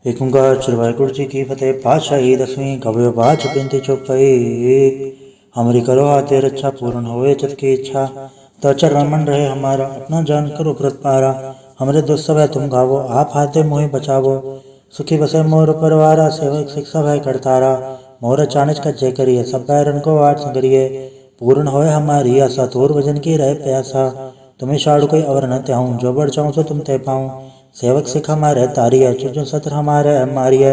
एक ओंकार श्री वाहिगुरु जी की फतेह। पातशाही दसवीं कवि बाच बिनती चौपाई। हमारी करो हाथे रक्षा पूर्ण होए चित की इच्छा। तो चरण मन रहे हमारा अपना जान करो व्रत पारा। हमरे दुष्ट सब है तुम गावो आप हाथे मोहि बचावो। सुखी बसे मोर परिवारा सेवक शिक्षा भय करतारा। मोर चाणच का जय करिए सब बैरन को आठ संगरिए। पूर्ण होए हमारी आशा तोर भजन की रहे प्यासा। तुम्हें शाड़ कोई अवर न त्याऊं जो बढ़ चाहूँ सो तुम ते पाऊं। सेवक सिख हमारे तारिय चुजो सत्र हमारे मारिय।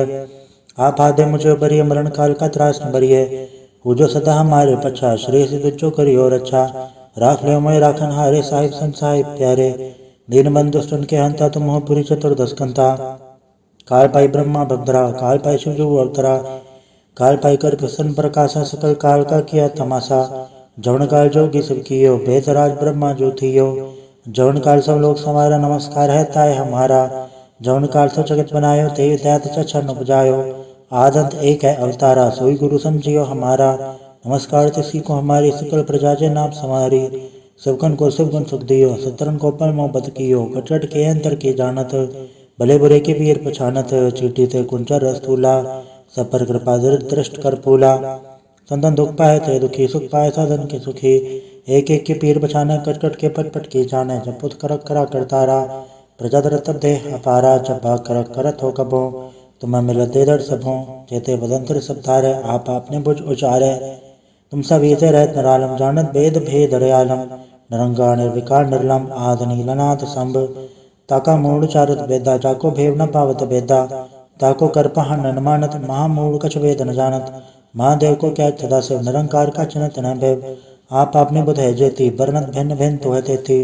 आप आदे मुझे बरिय मरण काल का त्रास न बरिय। पूजो सदा हमारे पच्छा श्री सिद्धो करियो रक्षा। राख लियो मैं राखन हारे साहिब संत साहिब प्यारे। दीन बंधु सुन के हंता तुम हो पुरी चतुर्दश कंता। काल पाई ब्रह्मा भद्रा काल पाई शिव अवतरा। काल पाई कर प्रसन्न प्रकाशा सकल काल का किया तमाशा। जवन काल जोगी सब कियो बेतराज ब्रह्मा जो थियो। जवन काल सब लोग समारा नमस्कार है ताय हमारा। जवन काल सब जगत बनायो ते दैत चक्षर न बुझायो। आदंत एक है अवतारा सोई गुरु समझियो हमारा। नमस्कार तिसी को हमारी सकल प्रजा जे नाम समारी। सबकन को सब गुण सुख दियो सतरन को पल मोह बद कियो। कटट के अंतर के जानत भले बुरे के वीर पछानत। चीटी ते कुंचर रस्तूला सब पर कृपा दृष्ट कर फूला। संतन दुख पाए थे दुखी सुख पाए साधन के सुखी। एक एक के पीर बचाने कट कट के पट पट के जाने। जब पुत करक करा करतारा प्रजा दर तब देह अपारा। जब भाग करक करत हो कबो तुम्हें मिलत दे दर सबों। जेते बदंतर सब तारे आप आपने बुझ उचारे। तुम सब इसे रहत नरालम जानत वेद भेद रयालम। नरंगा निर्विकार निर्लम आद नीलनाथ संभ। ताका मूड चारत वेदा जाको भेव न पावत वेदा। ताको कर पहन न मानत महामूड कछ वेद न जानत। महादेव को क्या सदा शिव निरंकार का चिन्हत न भैव। आप आपने बुध है जेती बरनत भिन्न भिन्न तो है तेती।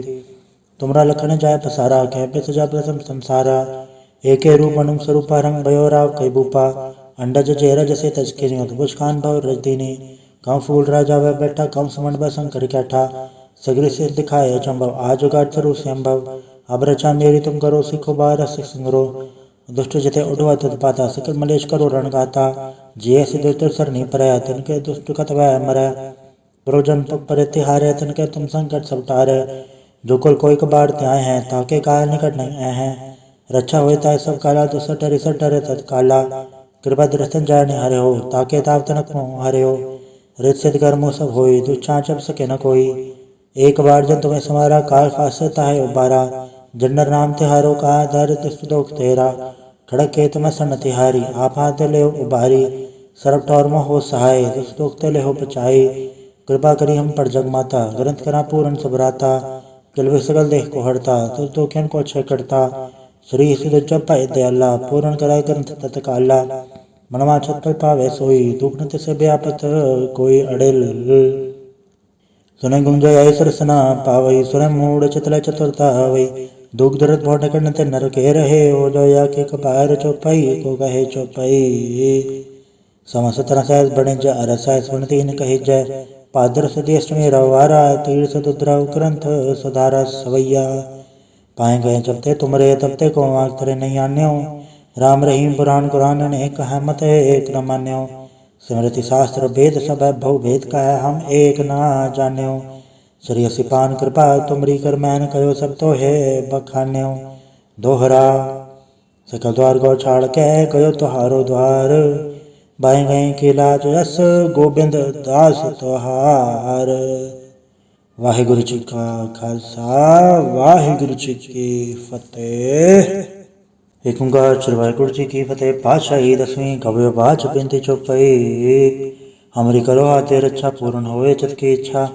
तुमरा लखन जाय पसारा कह पे सजा प्रथम संसारा। एके रूप अनुम स्वरूपा रंग भयो राव कई बूपा। अंडज जेरज से तज के बुझखान भव रजदीनी। कम फूल राजा वह बैठा कम समण ब शंकर कैठा। सगरी से दिखाए चंभव आज उगाट स्वरू संभव। अब रचा मेरी तुम करो सिखो बार सिख संगरो। दुष्ट जते उठवा तुद पाता सकल मलेश करो रण गाता। जिये से दुष्ट सर नहीं परया तिनके दुष्ट कत वह मरै। प्रोजन पर तिहारे तिनके तुम संकट सब टारे। जो कुल कोई कबाड़ त्याय हैं ताके काल निकट नहीं आए हैं। रक्षा हुए ताय सब काला दुसर डरे तत्काला। कृपा दृष्टन जाय हरे हो ताके ताव तनक मोह हरे हो। रित सिद्ध कर्मो सब होई दुच्छा चप सके न कोई। एक बार जब तुम्हें समारा काल फासता है उबारा। जन्नर नाम तिहारो का दर दुष्ट दोख तेरा। खड़क के तुम्हें सन तिहारी आप हाथ ले उबारी। सरब टौर में हो सहाय दुष्ट दोख ले हो बचाई। कृपा करी हम पर जग माता ग्रंथ करा पूर्ण सबराता। किल सकल देह को हरता तुझ दोखियन को क्षय करता। श्री सिद्ध जप पाए दयाला पूर्ण कराय ग्रंथ तत्काला। मनवा छत पर पावे सोई दुख न से व्यापत कोई अड़ेल। सुने गुंजय सरसना पावई सुने मूड चितल चतुरता हवई। दुख दर्द भोट करन ते नर के रहे हो जो या के कपार चौपाई को कहे चौपाई। समस्त रसायस बने ज अरसायस सुनती न कही जय। पादर सदेश में रवारा तीर्थ दुद्रव ग्रंथ सुधारा सवैया। पाए गए जब ते तुमरे तब ते को आग तरे नहीं आन्यो। राम रहीम पुराण कुरान ने कहा मत एक न मान्यो। स्मृति शास्त्र वेद सब भव भेद का है हम एक ना जान्यो। श्री सिपान कृपा तुमरी कर मैन कहो सब तो है बखान्यो। दोहरा सकल द्वार गौ छाड़ के कहो तुहारो द्वार। बाएं गए के लाज यस गोबिंद दास तुहार। वाहिगुरु जी का खालसा वाहिगुरु जी की फतेह। एक ओंकार श्री वाहिगुरु जी की फतेह। पातशाही दसवीं कवि बाच बिनती चौपाई। हमारी करो हाथे रक्षा पूर्ण होए चित की इच्छा।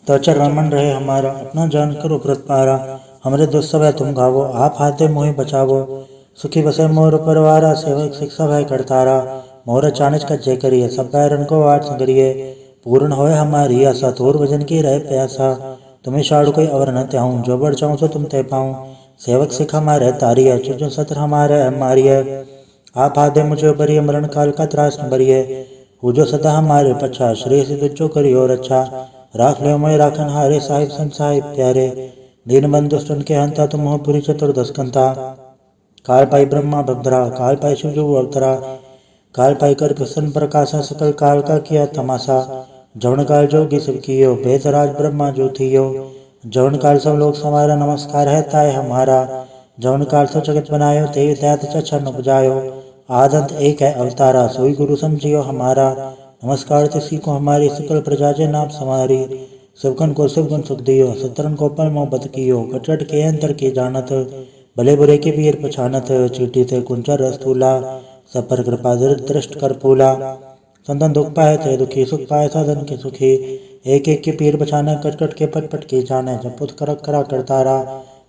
तो चरण मन रहे हमारा अपना जान करो व्रत पारा। हमरे दुष्ट सब है तुम गावो आप हाथे मोहि बचावो। सुखी बसे मोर परिवारा सेवक शिक्षा भय करतारा। मोर चाणच का जय करिए सब बैरन को आठ संगरिए। पूर्ण होए हमारी आशा तोर भजन की रहे प्यासा। तुम्हें शाड़ कोई अवर न त्याऊं जो बढ़ चाहूँ सो तुम ते पाऊं। सेवक सिख हमारे तारिय चुजो सत्र हमारे मारिय। आप आदे मुझे बरिय मरण काल का त्रास न बरिय। पूजो सदा हमारे पच्छा श्री सिद्धो करियो रक्षा। राख लियो मैं राखन हारे साहिब संत साहिब प्यारे। दीन बंधु सुन के हंता तुम हो पुरी चतुर्दश कंता। काल पाई ब्रह्मा भद्रा काल पाई शिव अवतरा। काल पाई कर प्रसन्न प्रकाशा सकल काल का किया तमाशा। जवन काल जोगी सब कियो बेतराज ब्रह्मा जो थियो। जवन काल सब लोग समारा नमस्कार है ताय हमारा। जवन काल सब जगत बनायो ते दैत चक्षर न बुझायो। आदंत एक है अवतारा सोई गुरु समझियो हमारा। नमस्कार तिसी को हमारी सकल प्रजा जे नाम समारी। सबकन को सब गुण सुख दियो सतरन को पल मोहब्बत कियो। कटट के अंतर की जानत भले बुरे के पीर पछानत। चीटी थे कुंचर रस्तूला सब पर कृपा दृष्ट कर फूला। संतन दुख पाए थे दुखी सुख पाए साधन के सुखी। एक एक के पीर बचाने कट कट के पट पट की जाने। जब पुत करक करा करतारा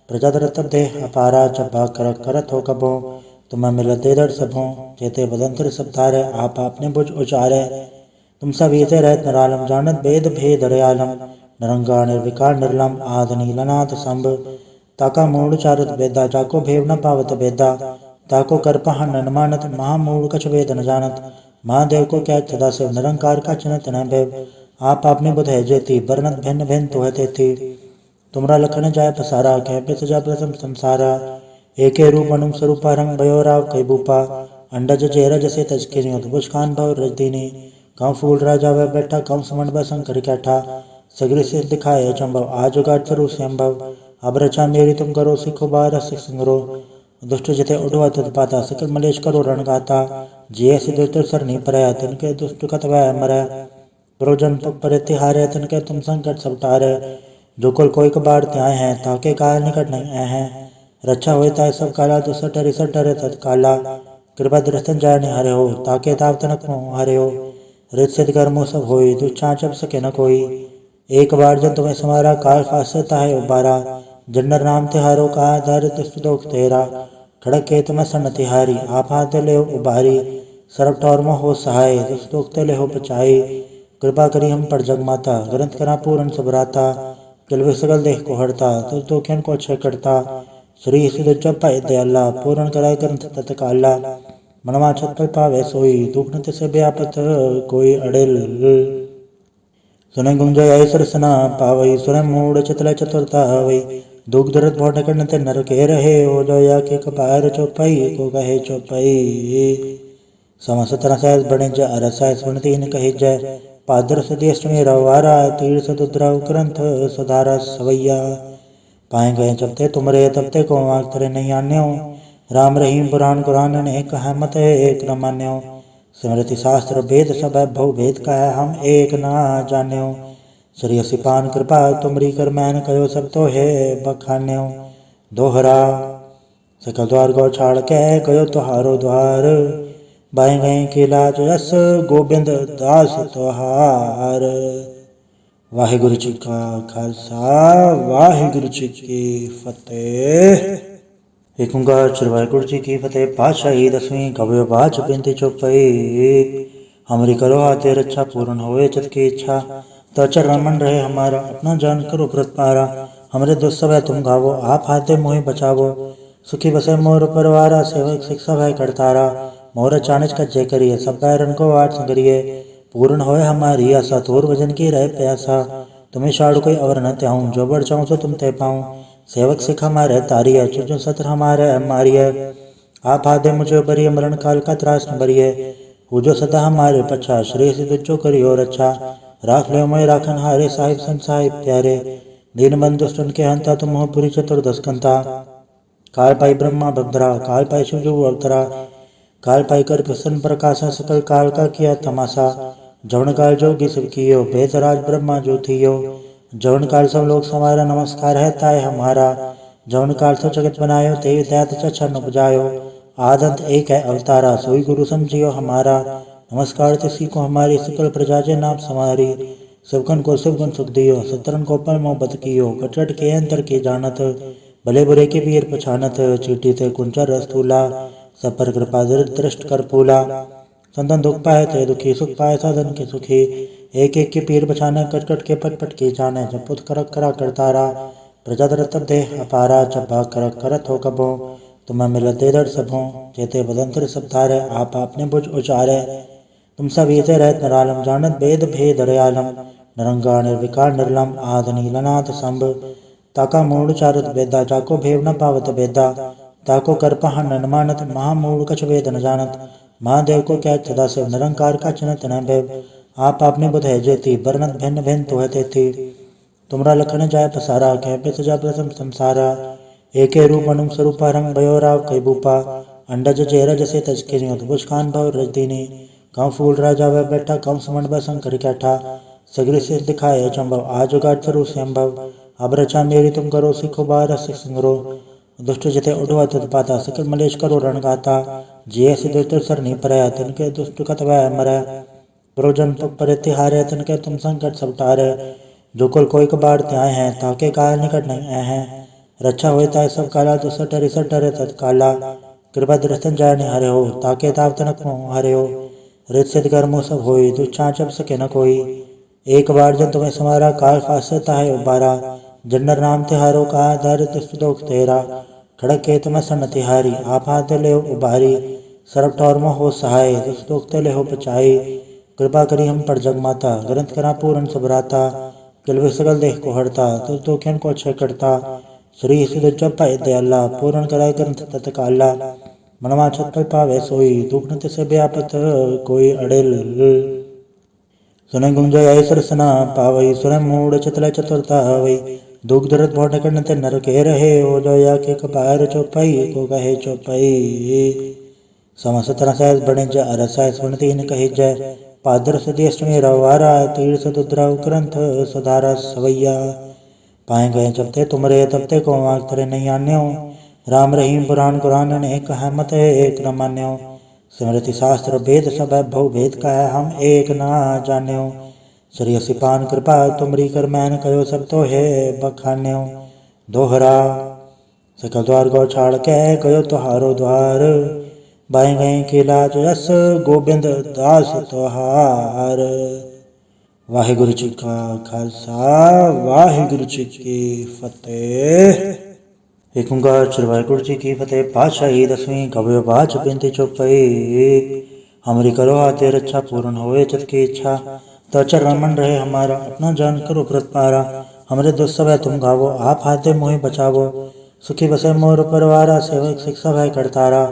प्रजा दरतब देह अपारा। जब भाग करक करत हो कबो तुम्हें मिलते दर सबों। जेते बदंतर सब धारे आप आपने बुझ उचारे। तुम सब ये रहत निरालम जानत वेद भेद रयालम। निरंगा निर्विकार निर्लम आद नीलनाथ संभ। ताका मूल चारत वेदा जाको भेव न पावत वेदा। ताको कर पहन न मानत महामूल कछ वेद न जानत। महादेव को क्या सदा शिव निरंकार का चिन्हत न भैव। आप आपने बुध है जेती बरनत भिन्न भिन्न तो है तेती। तुमरा लखन जाय पसारा कह पे सजा प्रथम संसारा। एके रूप अनुम स्वरूपा रंग भयो राव कई भूपा। अंडज जेरज से तज के बुझ खान भव रजदीनी। कौ फूल राजा वह बैठा कौ समण व शंकर कैठा। सगरी से दिखाए चंभव आज उगाट स्वरूप संभव। अब रचा मेरी तुम करो सिखो बार सिख संग्रो। दुष्ट जिते उड़वा तत्पाता सकल मलेश करो रण गाता। जिये सिद्ध सर नहीं परया तिनके दुष्ट कत वह मरै। प्रोजन पर तिहारे तिनके तुम संकट सब टारे। जो कुल कोई कबाड़ त्याय हैं ताके काल निकट नहीं आए हैं। रक्षा होता है सब काला दुसठ डरे तत्काला। कृपा दृष्टन जाय निहारे हो ताके ताव तनक हारे हो। रित सिद्ध कर्मो सब होई दुच्छा चप सके न कोई। एक बार जब तुम्हें समारा काल फासता है उबारा। जन्नर नाम तिहारो कहा दारिद्र दुख तेरा। खड़क के तुम्हें सन तिहारी आप हाथ ले उबारी। सरब टौर हो सहाय दुख ले हो बचाई। कृपा करी हम पर जग माता ग्रंथ करा पूरन सबराता। किलवे सगल देह को हरता तुझ दुखियन को अच्छे करता। श्री सिद्ध जप पाए दयाला पूर्ण कराय ग्रंथ तत्काला। मनवा छत पर पावे सोई दुख नत से व्यापत कोई अड़ेल। सुने गुंजय ऐसर सना पावई सुने मूड चतल चतुरता हवई। दुख दर्द भोट करन ते नर के रहे हो जो या के कपार चौपाई को कहे चौपाई। समस्त रसायस बने ज अरसाय सुनती न कहे जय। पादर सदेश में रवारा तीर सदुद्रव ग्रंथ सुधारा सवैया। पाए गए जबते तुमरे तबते को आँख तरे नहीं आन्यो। राम रहीम पुराण कुरान ने कहा मत एक न मान्यो। स्मृति शास्त्र वेद सब भव भेद का है हम एक ना जान्यो। श्री सिपान कृपा तुमरी कर मैन कयो सब तो है बखान्यो। दोहरा सकल द्वार गौ छाड़ के कयो तुहारो द्वार। बाएं गए के लाज यस गोबिंद दास तुहार। वाहिगुरु जी का खालसा वाहिगुरु जी की फतेह। एक ओंकार श्री वाहिगुरु जी की फतेह। पातशाही दसवीं कवि बाच बिनती चौपाई। हमरी करो हाथे रक्षा पूर्ण होए चित की इच्छा। तो चरण मन रहे हमारा अपना जान करो व्रत पारा। हमरे दुष्ट सब है तुम गावो आप हाथे मोहि बचावो। सुखी बसे मोर परवारा सेवक शिक्षा भय करतारा। मोर चाणच का जय करिए सब बैरन को आठ संगरिए। पूर्ण होए हमारी आशा तोर भजन की रहे प्यासा। तुम्हें शाड़ कोई अवर न त्याऊं जो बढ़ जाऊं सो तुम ते पाऊं। सेवक सिख हमारे तारिय चुजो सत्र हमारे मारिय। आप आदे मुझे बरिय मरण काल का त्रास न बरिय। पूजो सदा हमारे पछा श्री सिद्ध जो करियो रक्षा। राख ले मोय राखन हारे साहिब संत साहिब प्यारे। दीन बंधु दुष्टन के हंता तुम हो पुरी चतुर्दश कंता। काल पाई ब्रह्मा बद्रा काल पाई शिवजू अवतरा। काल पाई कर प्रसन्न प्रकाशा सकल काल का किया तमाशा। जवन काल जोगी सब कियो बेतराज ब्रह्मा जो थियो। जवन काल सब लोग समारा नमस्कार है ताय हमारा। जवन काल सब जगत बनायो ते दैत चरण उपजायो। आदंत एक है अवतारा सोई गुरु समझियो हमारा। नमस्कार तिसी को हमारी सकल प्रजा जे नाम समारी। सबकन को सब गुण सुख दियो सतरन को पल मोहब्बत कियो। कटट के अंतर की जानत भले बुरे के पीर पछानत। चीटी थे कुंचर रस्तूला सब पर कृपा दृष्ट कर फूला। संतन दुख पाए थे दुखी सुख पाए साधन के सुखी। एक एक के पीर बचाने कट कट के पट पट की जाने। जब पुत करक करा करतारा प्रजा दरतब देह अपारा। जब भाग करक करत हो कबो तुम्हें मिलते दर सबों। जेते बदंतर सब धारे आप आपने बुझ उचारे। तुम सब ये रहत निरालम जानत वेद भेद रयालम। निरंगा निर्विकार निर्लम आद नीलनाथ संभ। ताका मूल चारत वेदा जाको भेव न पावत वेदा। ताको कर पहन न मानत महामूल कछ वेद न जानत। महादेव को क्या सदा शिव निरंकार का चिन्हत न भैव। आप आपने बुध है जेती बरनत भिन्न भिन्न तो है तेती। तुमरा लखन जाय पसारा कह पे सजा प्रथम संसारा। एके रूप अनुम स्वरूपा रंग भयो राव कई भूपा। अंडज चेहरा जैसे तजके बुझ खान भव रजदीनी कम फूल राजा वह बैठा कम समण व शंकर कैठा सगरे से दिखाए चंबव आज उगाट स्वरूप संभव अब रचा मेरी तुम करो सिखो बार सिंगरो दुष्ट जिते उड़वा तत्पाता सकल मलेश करो रण गाता जिये से दुष्ट सर नहीं परया तिनके दुष्ट कतवा मरै प्रोजन पर तिहारे तिनके तुम संकट सब टारे जो कुल कोई कबाड़ त्याय हैं ताके काल निकट नहीं आए हैं रक्षा हुए ताय सब काला तो सटरे तत्काला कृपा दृष्टन जाने हरे हो ताके ताव तनक हरे हो रित सिद्ध कर्मो सब होई दुच्छाचप सके न कोई एक बार जब तुम्हें समारा काल फासता है उबारा जन्नर नाम तिहारो का दारित स्तुतोक तेरा खड़क के तुम्हें सन तिहारी आप हाथ ले उबारी सरब टौर हो सहाय स्तुतोक ले हो बचाई कृपा करी हम पर जग माता ग्रंथ करा पूर्ण सबराता किलवे सगल देह को हरता तो दुखियन को अक्षय करता श्री सिद्ध चौपा दयाला पूर्ण कराय ग्रंथ तत्काला मनवा छत पर पावे सोई दुख नत से व्यापत कोई अड़ेल सुने गुंजय सरसना पावई सुने मूड चतला चतुरता हवई दुख दर्द भोट करने ते नर के रहे हो जो या के कपार चौपाई को कहे चौपाई समस्त रसायस बने ज अरसाय सुनती न कहे जय पादर सदेष्टमी रवारा तीर्थ दुद्राव ग्रंथ सुधारा सवैया पाए गए जबते तुमरे तबते को आग तरे नहीं आन्यो राम रहीम पुराण कुरान ने कहा मत एक न मान्यो स्मृति शास्त्र भेद सब भव भेद का है हम एक ना जान्यो श्री सिपान कृपा तुमरी कर मैन कहो सब तो है बखान्यो दोहरा सकल द्वार गौ छाड़ के कहो तुहारो द्वार बाएं गए केला जस गोबिंद दास तुहार। वाहिगुरु जी का खालसा वाहिगुरु जी की फतेह। एक ओंकार श्री वाहिगुरु जी की फतेह। पातशाही दसवीं कवि बाच बिनती चौपाई। हमारी करो हाथे रक्षा पूर्ण होए चित की इच्छा तो चरण मन रहे हमारा अपना जान करो व्रत पारा। हमरे दुष्ट सब है तुम गावो आप हाथे मोहि बचावो सुखी बसे मोर परवारा सेवक शिक्षा भय करतारा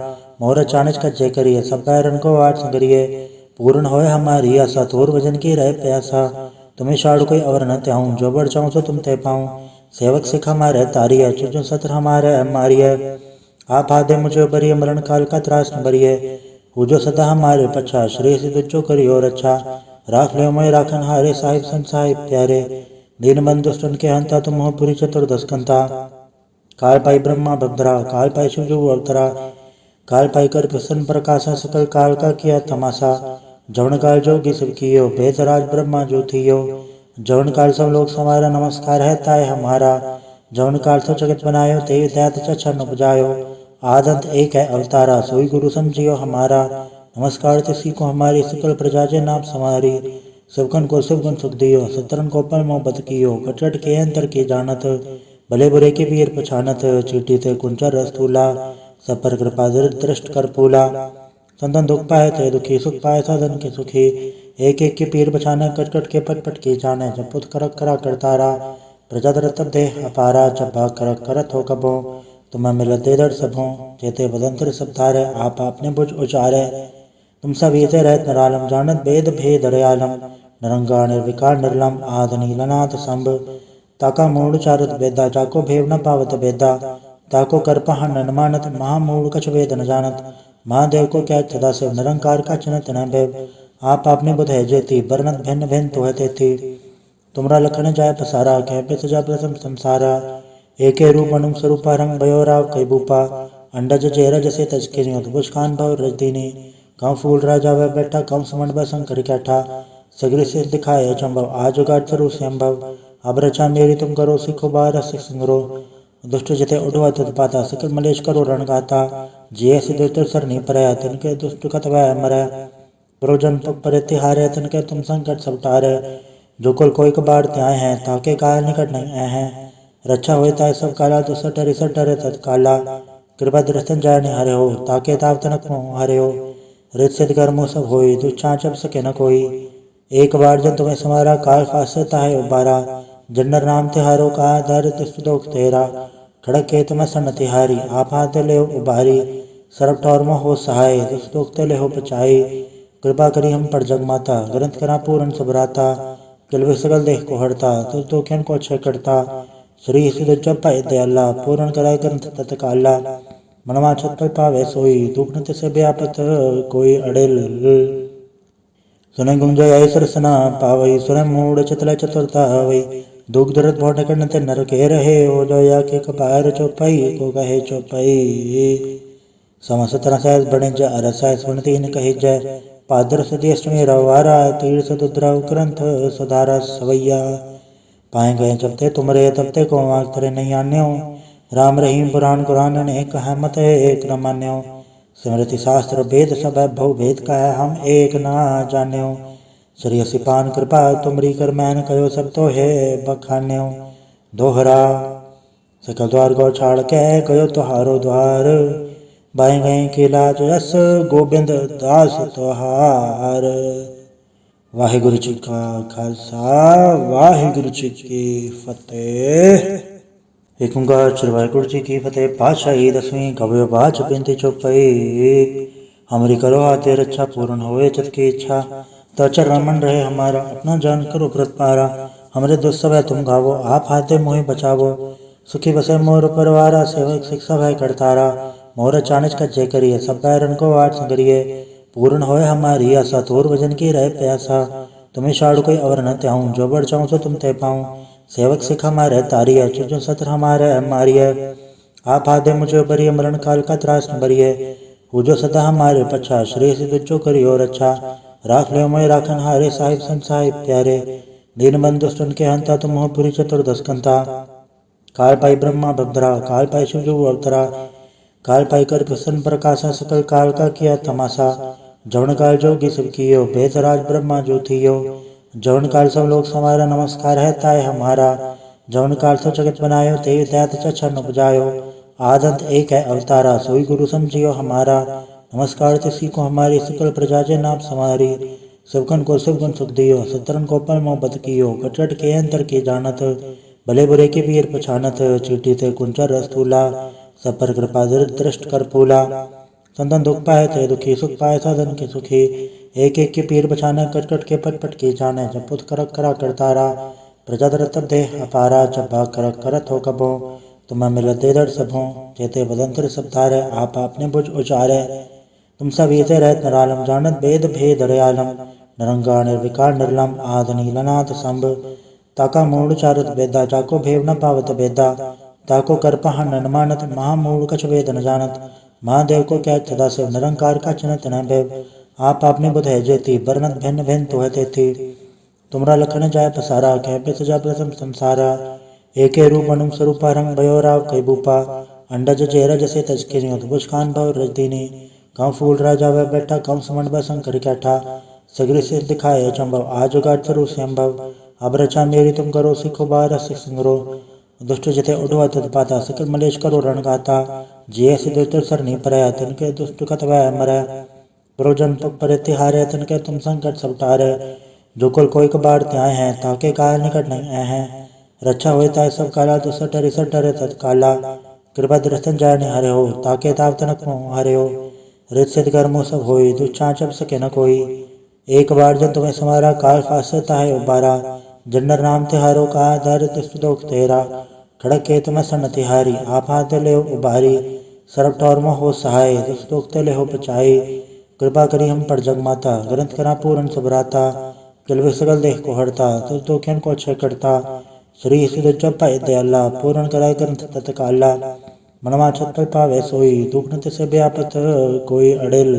मोर चाणच का जय करिए सब बैरन को आठ संगरिए पूर्ण होए हमारी आशा तोर वजन की रहे प्यासा तुम्हें शाड़ कोई और न त्याऊं जो बढ़ चाहूँ सो तुम तय पाऊँ सेवक सिख हमारे तारी है चुजो सत्र हमारे मारिय आप आदे मुझे बरिए मरण काल का त्रास न बरिए हो जो सदा हमारे पच्छा श्री सिद्ध जो करियो रक्षा राख लियो मैं राखन हारे साहिब संत साहिब प्यारे दीन बंधु दुष्टन के हंता तुम हो पुरी चतुर्दश कंता काल पाई ब्रह्मा भद्रा काल पाई शिव अवतरा काल पाई कर प्रसन्न प्रकाशा सकल काल का किया तमाशा जवन काल जोगी सब कियो बेतराज ब्रह्मा जो थियो जवन काल सब लोग समारा नमस्कार है ताय हमारा जवन काल सब जगत बनायो ते दैत चच्छा न बुझायो आदंत एक है अवतारा सोई गुरु समझियो हमारा नमस्कार तिसी को हमारी सकल प्रजा जे नाम समारी सबकन को सब गुण सुख दियो सतरन को पर मोहब्बत कियो कटट के अंतर के जानत भले बुरे के वीर पछानत चीटी ते कुंचर रस्तूला सब पर कृपा दृष्ट कर पूला संतन दुख पाए थे दुखी सुख पाए साधन के सुखी एक एक के पीर बचाने कटकट के पट के जाने जब पुत करक करा करतारा प्रजा दर देह अपारा जब भाग करक करत हो कबो तुम्हें मिलत दे दर सबों जेते बदंतर सब तारे आप आपने बुझ उचारे तुम सब ये रहत नरालम जानत वेद भेद रयालम नरंगा निर्विकार निर्लम आद नीलनाथ संभ ताका मूड चारत वेदा जाको भेव न पावत वेदा ताको कर पहन न मानत महामूड कछ वेद न जानत महादेव को क्या सदा शिव निरंकार का चिन्हत न भैव आप आपने बुध है जेती बरनत भिन्न भिन्न तो है तेती तुमरा लखन जाय पसारा कह पे सजा प्रथम संसारा एके रूप अनुम स्वरूपा रंग भयो राव कई बूपा अंडज चेहरा जैसे तजके बुझ खान भव रजदीनी कम फूल राजा वह बैठा कम समण व शंकर कैठा सगरे से दिखाए चंबव आज उगाट स्वरूप संभव अब रचा मेरी तुम करो सिखो बार सिंगरो दुष्ट जिते उड़वा तत्पाता सकल मलेश करो रण गाता जिये से दुष्ट सर नहीं परया तिनके दुष्ट कतवा मरै प्रोजन पर तिहारे तिनके तुम संकट सब टारे जो कुल कोई कबाड़ त्याय हैं ताके काल निकट नहीं आए हैं रक्षा हुए ताय सब काला तो सटरे तत्काला कृपा दृष्टन जाने हरे हो ताके ताव तनक हरे हो रित सिद्ध कर्मो सब होई दुच्छाचप सके न कोई एक बार जब तुम्हें समारा काल फासता है उबारा जन्नर नाम तिहारो का दारित स्तुतोक तेरा खड़क के तुम्हें सन तिहारी आप हाथ ले उबारी सरब टौर हो सहाय स्तुतोक ले हो बचाई कृपा करी हम पर जग माता ग्रंथ करा पूर्ण सबराता किलवे सगल देह को हरता तो दुखियन को अक्षय करता श्री सिद्ध चौपा दयाला पूर्ण कराय ग्रंथ तत्काला मनवा छत पर पावे सोई, दुख न तिसे व्यापत कोई अड़िल। सुने गुंजय सरसना पावई, सुने मूड चितल चतुरता हवई। दुख दर्द भोट करन ते नर के रहे, हो जो या के कपार चौपाई को कहे चौपाई। समस तरह सहज बणिज अरस सुनती न कही जय, पादर सदी अष्टमी रवारा तीर्थ दुद्रा ग्रंथ सुधारा सवैया। पाए गए जब ते तुमरे तब ते को आग तरे नहीं आन्यो, राम रहीम पुराण कुरान ने कहा मत एक न मान्यो। स्मृति शास्त्र वेद सब भव भेद कह हम एक ना जान्यो। श्री असिपान कृपा तुमरी कर मैन कहो सब तो है बखान्यो। दोहरा सकल द्वार गौ छाड़ के कहो तुहारो द्वार, बाएं गए के लाज यस गोबिंद दास तुहार। वाहिगुरु जी का खालसा, वाहिगुरु जी की फतेह। एक ओंकार श्री वाहिगुरु जी की फतेह। पातशाही दसवीं कवि बाच बिनती चौपाई। हमारी करो हाथे रक्षा पूर्ण होए चित की इच्छा, तो चरण मन रहे हमारा अपना जान करो व्रत पारा। हमरे दुस्सह है तुम गावो, आप हाथे मोहि बचावो। सुखी बसे मोर परवारा, सेवक शिक्षा भय करतारा। मोर चाणच का जय करिए, सब बैरन को आठ संगरिए। पूर्ण होए हमारी आशा, तोर भजन की रहे प्यासा। तुम्हें शाड़ कोई अवर न त्याऊं, जो बढ़ चाहूँ सो तुम ते पाऊँ। सेवक सिख हमारे तारिय, चुजो सत्र हमारे मारिय। आप आदे मुझे बरिय, मरण काल का त्रास न बरिय। पूजो सदा हमारे पच्छा, श्रेय से दुजो करियो रक्षा। राख ले मोय राखन हारे, साहिब संत साहिब प्यारे। दीन बंधु दुष्टन के हंता, तुम हो पुरी चतुर्दश कंता। काल पाई ब्रह्मा भद्रा, काल पाई शिव जो अवतरा। काल पाई कर प्रसन्न प्रकाशा, सकल काल का किया तमाशा। जवन काल जोगी सब कियो, बेतराज ब्रह्मा जो थियो। जवन काल सब लोग समारा, नमस्कार है ताय हमारा। जवन काल सब जगत बनायो, ते दैत चछन उपजायो। आदंत एक है अवतारा, सोई गुरु समझियो हमारा। नमस्कार तिसी को हमारी, सकल प्रजा जे नाम समारी। सबकन को सब गुण सुख दियो, सतरन को पल मोहब्बत कियो। कटट के अंतर के जानत, भले बुरे के पीर पछानत। चीटी ते कुंचर रस्तूला, सब पर कृपा दृष्ट कर फूला। संतन दुख पाए थे दुखी, सुख पाए साधन के सुखी। एक एक के पीर बछाने, कट कट के पट पट के जाने। जब पुत करक करा करतारा, प्रजा दर तब दे अपारा। जब भाग करक करत हो कबो, तुम्हें मिलत दे दर सबों। जेते बदंतर सब धारे, आप आपने बुझ उचारे। तुम सब ये रहत नरालम, जानत वेद भेद रयालम। नरंगा निर्विकार निर्लम, आद नीलनाथ संभ। ताका मूड चारत बेदा, जाको भेव न पावत बेदा। ताको कर पहन न मानत, महामूड कछ वेद न जानत। महादेव को क्या सदा शिव, निरंकार का चिन्हत न भैव। आप आपने बुध है जेती, बरनत भिन्न भिन्न तो है तेती। तुमरा लखन जाय पसारा, कह पे सजा प्रथम संसारा। एके रूप अनुम स्वरूपा, रंग भयो राव कई भूपा। अंडज चेहरा जैसे तज के नियत, बुझ खान भव रजदीनी। कम फूल राजा वह बैठा, कम समण व शंकर कैठा। सगरी से दिखाए अचंभव, आज उगार स्वरूप से अम्भव। अब रचा मेरी तुम करो, सिखो बार सिख संग्रो। दुष्ट जिते उड़वा तद पाता, सकल मलेश करो रण गाता। जिये सिद्धि तिर सर नहीं परया, तिनके दुष्ट कत वह मरै। प्रयोजन पग पर तिहारे, तिनके तुम संकट सब टारे। जो कुल कोई कबार त्याय हैं, ताके काल निकट नहीं आए हैं। रक्षा होए ताय सब काला, दुसठ डरे तत्काला। कृपा दृष्टन जाय नहीं हरे हो, ताके ताव तनक मोह हरे हो। रित सिद्ध कर्मो सब होई, दुष्चां चप सके न कोई। एक बार जब तुम्हें समारा, काल फासता है उबारा। जन्नर नाम तिहारो का, दारिद्र दुख तेरा। खड़क के तुम्हें सन तिहारी, आप हाथ ले उबारी। सरब टौर में हो सहाय, दुष्ट दुख ले हो बचाई। कृपा करी हम पर जग माता, ग्रंथ करा पूर्ण सबराता। किलवे सगल देह को हरता, तुझ दुखियन को अक्षय करता। श्री सिद्ध जप पाए दयाला, पूर्ण कराए ग्रंथ तत्काला। मनवा छत पर पावे सोई, दुख न तिसे व्यापत कोई अड़िल।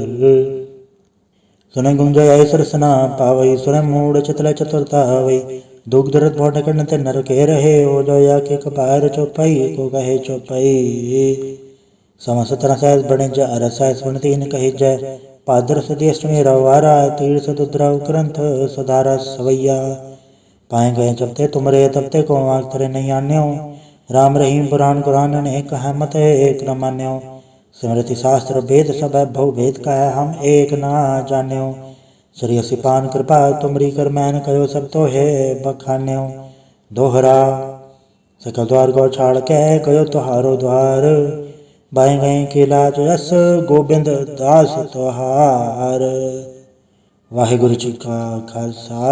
सुने गुंजय सरसना पावई, सुने मूड चितल चतुरता हवई। दुख दर्द भोट करन ते नर के रहे, हो जो या के कपार चौपाई को कहे चौपाई। समस तरह सहज बणिज अरस सुनती न कही जय, पादर सदी अष्टमी रवारा तीर्थ दुद्रा ग्रंथ सुधारा सवैया। पाए गए जब ते तुमरे तब ते को आग तरे नहीं आन्यो, राम रहीम पुराण कुरान ने कहा मत एक न मान्यो। स्मृति शास्त्र वेद सब भव भेद कह हम एक ना जान्यो। श्री असिपान कृपा तुमरी कर मैन कहो सब तो है बखान्यो। दोहरा सकल द्वार गौ छाड़ के कहो तुहारो द्वार, बाएं गए के लाज यस गोबिंद दास तुहार। वाहिगुरु जी का खालसा,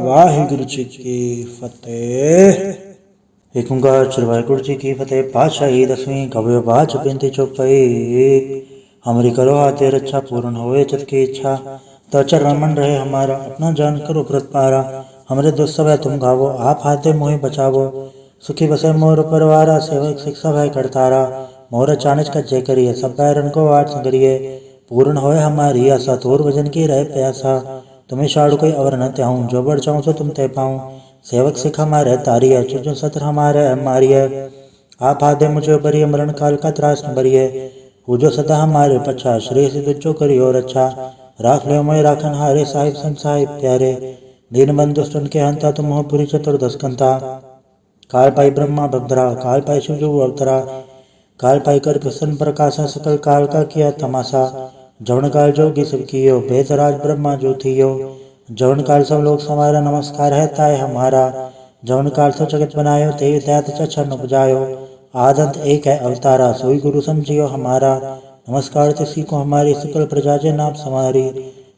वाहिगुरु जी की फतेह। एक ओंकार श्री वाहिगुरु जी की फतेह। पातशाही दसवीं कवि बाच बिनती चौपाई। हमारी करो हाथे रक्षा पूर्ण होए चित की इच्छा। तो चरण मन रहे हमारा अपना जान करो व्रत पारा। हमरे दुष्ट सब है तुम गावो आप हाथे मोहि बचावो। सुखी बसे मोर परवारा सेवक शिक्षा भय करतारा। मोर चानच का जय करिए सब बैरन को वाट संगरिए। पूर्ण होए हमारी आशा तोर भजन की रहे प्यासा। तुम्हें शाड़ कोई अवर न त्याऊं जो बढ़ चाहूँ सो तुम तय पाऊँ। सेवक सिख हमारे तारिय चुजो सत्र हमारे मारिय। आप आदे मुझे बरिय मरण काल का त्रास न बरिय। पूजो सदा हमारे पछा श्रेय सिद्ध जो करियो रक्षा। राख ले मोय राखन हारे साहिब संग साहिब प्यारे। दीन बंधु सुन के हंता तुम हो पुरी चतुर्दश कंता। काल पाई ब्रह्मा भद्रा काल पाई शिव जो अवतरा। काल पाई कर प्रसन्न प्रकाशा सकल काल का किया तमाशा। जवन काल जोगी सब कियो भेद राज ब्रह्मा जो थियो। जवन काल सब लोग समारा नमस्कार है ताय हमारा। जवन काल सब जगत बनायो ते दैत चरण उपजायो। आदंत एक है अवतारा सोई गुरु समझियो हमारा। नमस्कार तिसी को हमारी सकल प्रजा जे नाम समारी।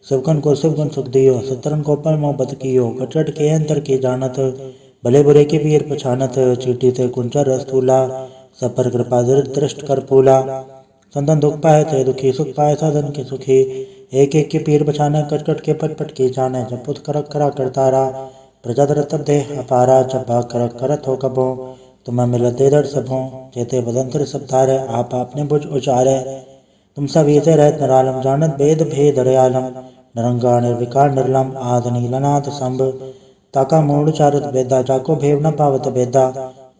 सबकन को शिवगुण सुख दियो सतरन को पल मोह बत कियो। कटट के अंतर के जानत भले बुरे के पीर पछानत। चीटी थे कुंचर रस्तूला सब पर कृपा दृष्ट कर फूला। संतन दुख पाए थे दुखी सुख पाए साधन के सुखी। एक एक के पीर बछाने कट कट के पट पट के जाने। जब पुत करक करा करतारा प्रजा तब देह अपारा। जब भाग करक करत हो कबो तुम्हें मिलते दर सबों। जेते बदंतर सब धारे आप आपने बुझ उचारे। तुम सब इसे रहत नरालम जानत वेद भेद दयालम। निरंकार निर्विकार निर्लम आद नीलनाथ संभ। ताका मूड चारत वेदा जाको भेव न पावत वेदा।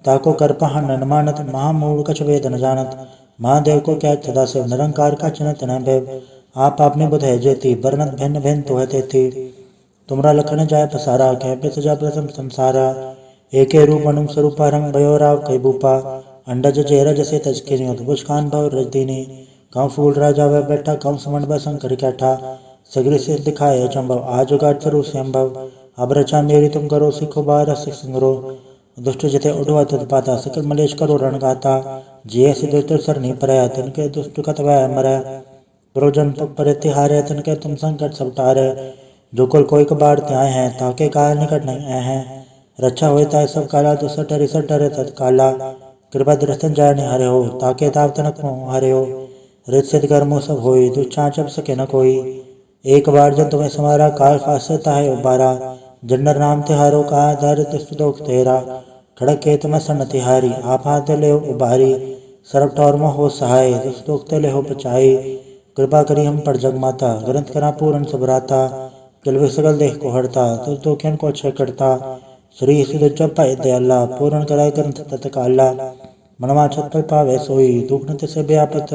ताको कर पहा न मानत महामूड कछ वेद न जानत। महादेव को क्या सदा शिव निरंकार का चिन्हत न भैव। आप आपने बुध है जेती बरनत भिन्न भिन्न तो है थी। तुमरा लखन जाय पसारा कह पे सजा प्रथम संसारा। एके रूप अनुम स्वरूपा रंग भयो राव कई भूपा। अंडज चेहरा जैसे तज के बुझकान भव रजदीनी। कम फूल राजा वह बैठा कम समण व शंकर कैठा। सगरी से दिखाए चंभव आज उगाट स्वरूप संभव। अब रचा मेरी तुम करो सिखो बार सिंगरो। दुष्ट जते उड़वा तत्पाता सकल मलेश करो रण गाता। जिये सिद्ध सर नहीं परया तिनके दुष्ट कतवै मरै। प्रोजन पर तिहारे तिनके तुम संकट सब टारे। जो कुल कोई कबाड़ त्याय हैं ताके काल निकट नहीं आए हैं। रक्षा होता है सब काला तो सटरे सटरे तत्काला। कृपा दृष्टन जाय नहीं हरे हो ताके ताव तनक मोह हरे हो। रित सिद्ध कर्मो सब होई दुष्चाचप सके न कोई। एक बार जब तुम्हें समारा काल फासता है उबारा। जन्नर नाम तिहारो का आधारित सुदोख तेरा। खड़क के तुम्हें सन तिहारी आप हाथ ले उबारी। सरब ठौर में हो सहाय दुख ते ले हो बचाई। कृपा करी हम पर जग माता ग्रंथ करा पूरन सबराता। किलवे सगल देह को हरता तो दुखियन को क्षय करता। श्री सिद्ध जप पाए दयाला पूर्ण कराय ग्रंथ तत्काला। मनवा छत पर पावे सोई दुख न से व्यापत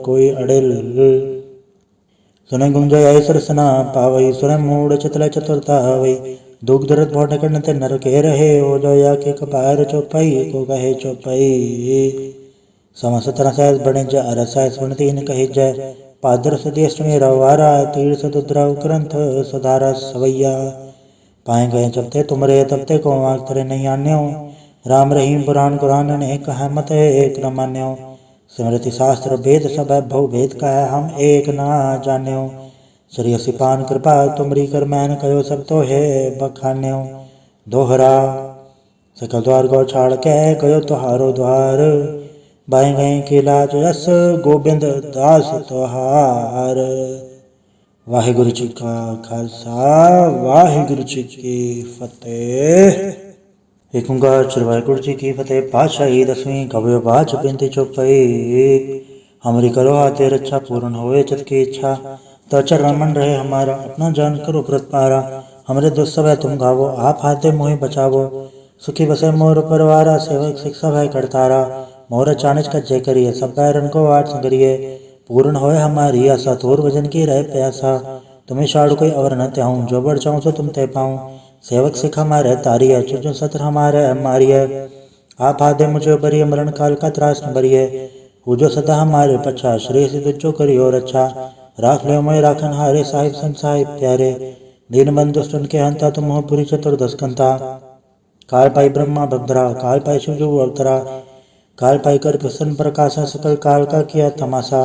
कोई अड़ेल। सुने गुंजय ऐसर सना पावई सुने मूड चितल चतुरता हवई। दुख दर्द भोट करने ते नर के रहे हो जो या के कपार चौपाई को कहे चौपाई। समस्त तरह से बने जा अरसा सुनती न कहे जय। पादर सदेश मेरा वारा तीर सदुद्रव ग्रंथ सुधारा सवैया। पाए गए जब ते तुमरे तब ते को आग तेरे नहीं आन्यो। राम रहीम पुराण कुरान ने कहा मत एक न मान्यो। स्मृति शास्त्र वेद सब भव भेद का है हम एक ना जान्यो। श्री सिपान कृपा तुमरी कर मैन कहो सब तो है बखान्यो। दोहरा सकल द्वार गौ छाड़ के कहो तुहारो द्वार। बाएं गए केला जस गोबिंद दास तोहार। वाहिगुरु जी का खालसा वाहिगुरु जी की फतेह। एक ओंकार श्री वाहिगुरु जी की फतेह। पातशाही दसवीं कवि बाच बिनती चौपाई। हमारी करो हाथे रक्षा पूर्ण होए चित की इच्छा। तो चरण मन रहे हमारा अपना जान करो व्रत पारा। हमरे दुष्ट सब है तुम गावो आप हाथे मोहि बचावो। सुखी बसे मोर परवारा सेवक शिक्षा भय करतारा। मोर चानच का जय करिए सब बैरन को वाट संगरिए। पूर्ण होए हमारी आशा तोर भजन की रहे प्यासा। तुम्हें शाड़ कोई अवर न त्याऊं जो बढ़ चाहूँ सो तुम तय पाऊँ। सेवक सिख हमारे तारिय चुजो सत्र हमारे मारिय। आप आदे मुझे बरिय मरण काल का त्रास न बरिय। पूजो सदा हमारे पछा श्रेय सिद्ध जो करियो रक्षा। राख ले मोय राखन हारे साहिब संग साहिब प्यारे। दीन बंधु सुन के हंता तुम हो पुरी चतुर्दश कंता। काल पाई ब्रह्मा भद्रा काल पाई शिव जो अवतरा। काल पाई कर प्रसन्न प्रकाशा सकल काल का किया तमाशा।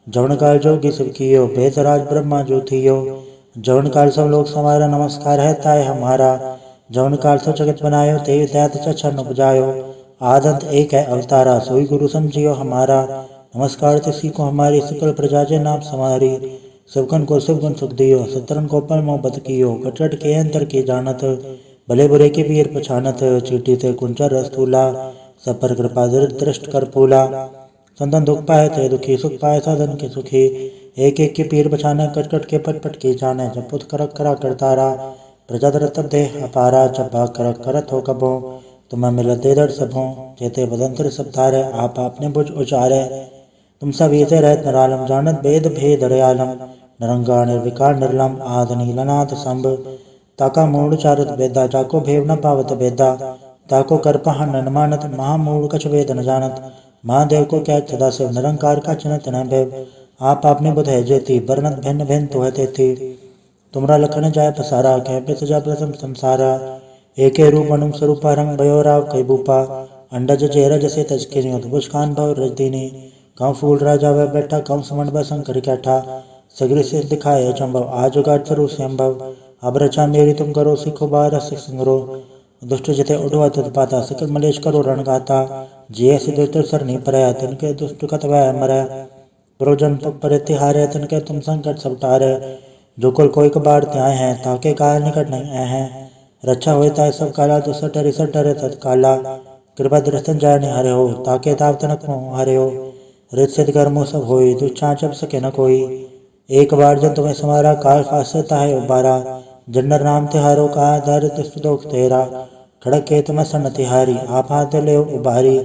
जवन काल जोगी सब कियो भेद राज ब्रह्मा जो थियो। जवन काल सब लोग समारा नमस्कार है ताय हमारा। जवन काल सब जगत बनायो ते दैत चरण उपजायो। आदंत एक है अवतारा सोई गुरु समझियो हमारा। नमस्कार तिसी को हमारी सकल प्रजा जे नाम समारी। सबकन को सब गुण सुख दियो सतरन को पल मोह बत कियो। कटरट के अंतर के जानत भले बुरे के पीर पछानत। चीटी ते कुंचर रस्तूला सब पर कृपा दृष्ट कर फूला। संतन दुख पाए थे दुखी सुख पाए साधन के सुखी। एक एक के पीर बछाने कट कट के पट पट के जाने। जपुत करक करा करतारा प्रजा दरत देह अपारा। जब भाग करक करत हो कबो तुम्हें मिलत दे दर सबों। जेते बदंतर सब तारे आप आपने बुझ उचारे। तुम सब ये रहत नरालम जानत वेद भेद दयालम। नरंगा निर्विकार निर्लम आद नीलनाथ संभ। ताका मूड चारत वेदा जाको भेव न पावत वेदा। ताको कर पहन न मानत महामूड कछ वेद न जानत। महादेव को क्या सदा शिव निरंकार का चिन्हत न भैव। आप आपने बुध है जेती वर्णत भिन्न भिन्न तो है तेती। तुमरा लखन जाय पसारा कह पे सजा प्रथम संसारा। एके रूप अनुम स्वरूपा रंग भयो राव कई बूपा। अंडज जेरज से तजकिनी बुझकान भव रजदीनी। गाँव फूल राजा वह बैठा कम समण व शंकर कैठा। सगरी से दिखाए चंभव आज उगाट स्वरू संभव। अब रचा मेरी तुम करो सिखो बार सिख संग्रो। दुष्ट जिते उठवा तुत पाता सकल मलेश करो रण गाता। जिये से दुष्ट सर नहीं परया तिनके दुष्ट कत वह मरै। प्रोजन पर तिहारे तिनके तुम संकट सब टारे। जो कुल कोई कबाड़ त्याय हैं ताके काल निकट नहीं आए हैं। रक्षा हुए ताय सब काला तो सटरे सटरे तत्काला। कृपा दृष्टन जाय नहीं हरे हो ताके ताव तनक हरे हो। रित सिद्ध कर्मो सब होई दुच्छा चप सके न कोई। एक बार जब तुम्हें समारा काल फासता है उबारा। जन्नर नाम तिहारो का दारिद्र दुख तेरा। खड़क के तुम सन तिहारी आप हाथ ले उबारी।